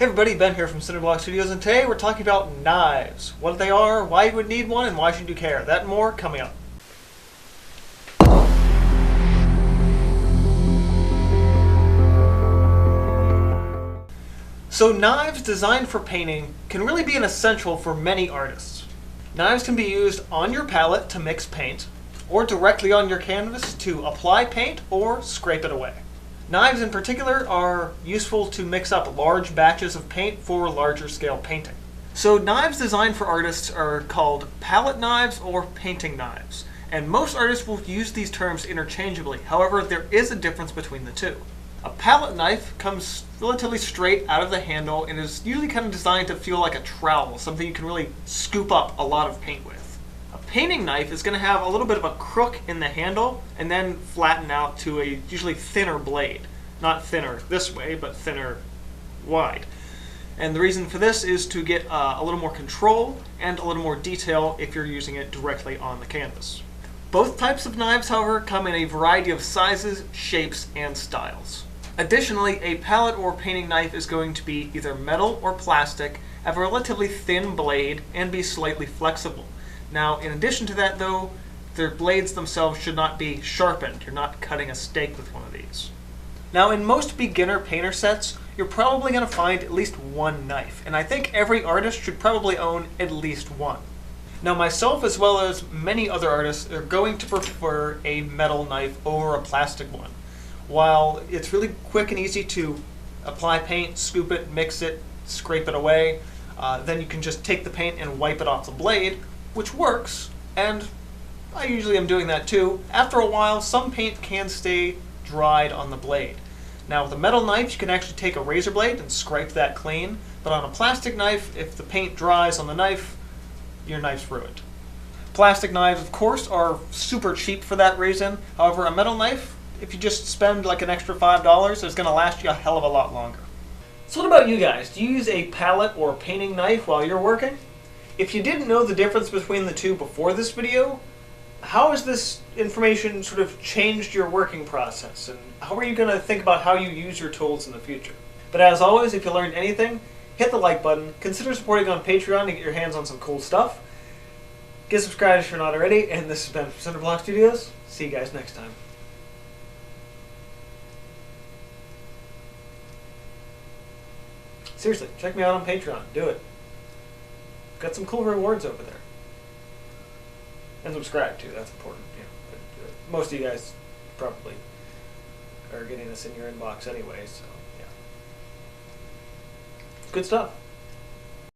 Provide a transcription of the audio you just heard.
Hey everybody, Ben here from Cinder Studios, and today we're talking about knives. What they are, why you would need one, and why should you care. That and more coming up. So knives designed for painting can really be an essential for many artists. Knives can be used on your palette to mix paint, or directly on your canvas to apply paint or scrape it away. Knives in particular are useful to mix up large batches of paint for larger scale painting. So knives designed for artists are called palette knives or painting knives, and most artists will use these terms interchangeably. However, there is a difference between the two. A palette knife comes relatively straight out of the handle and is usually kind of designed to feel like a trowel, something you can really scoop up a lot of paint with. A painting knife is going to have a little bit of a crook in the handle and then flatten out to a usually thinner blade. Not thinner this way, but thinner wide. And the reason for this is to get a little more control and a little more detail if you're using it directly on the canvas. Both types of knives, however, come in a variety of sizes, shapes, and styles. Additionally, a palette or painting knife is going to be either metal or plastic, have a relatively thin blade, and be slightly flexible. Now, in addition to that though, their blades themselves should not be sharpened. You're not cutting a steak with one of these. Now, in most beginner painter sets, you're probably going to find at least one knife, and I think every artist should probably own at least one. Now, myself as well as many other artists are going to prefer a metal knife over a plastic one. While it's really quick and easy to apply paint, scoop it, mix it, scrape it away, then you can just take the paint and wipe it off the blade, which works, and I usually am doing that too. After a while, some paint can stay dried on the blade. Now with a metal knife, you can actually take a razor blade and scrape that clean, but on a plastic knife, if the paint dries on the knife, your knife's ruined. Plastic knives, of course, are super cheap for that reason. However, a metal knife, if you just spend like an extra $5, it's going to last you a hell of a lot longer. So what about you guys? Do you use a palette or painting knife while you're working? If you didn't know the difference between the two before this video, how has this information sort of changed your working process? And how are you going to think about how you use your tools in the future? But as always, if you learned anything, hit the like button, consider supporting on Patreon to get your hands on some cool stuff. Get subscribed if you're not already, and this has been from Cinder Studios. See you guys next time. Seriously, check me out on Patreon. Do it. Got some cool rewards over there. And subscribe too, that's important. But most of you guys probably are getting this in your inbox anyway, so yeah. Good stuff.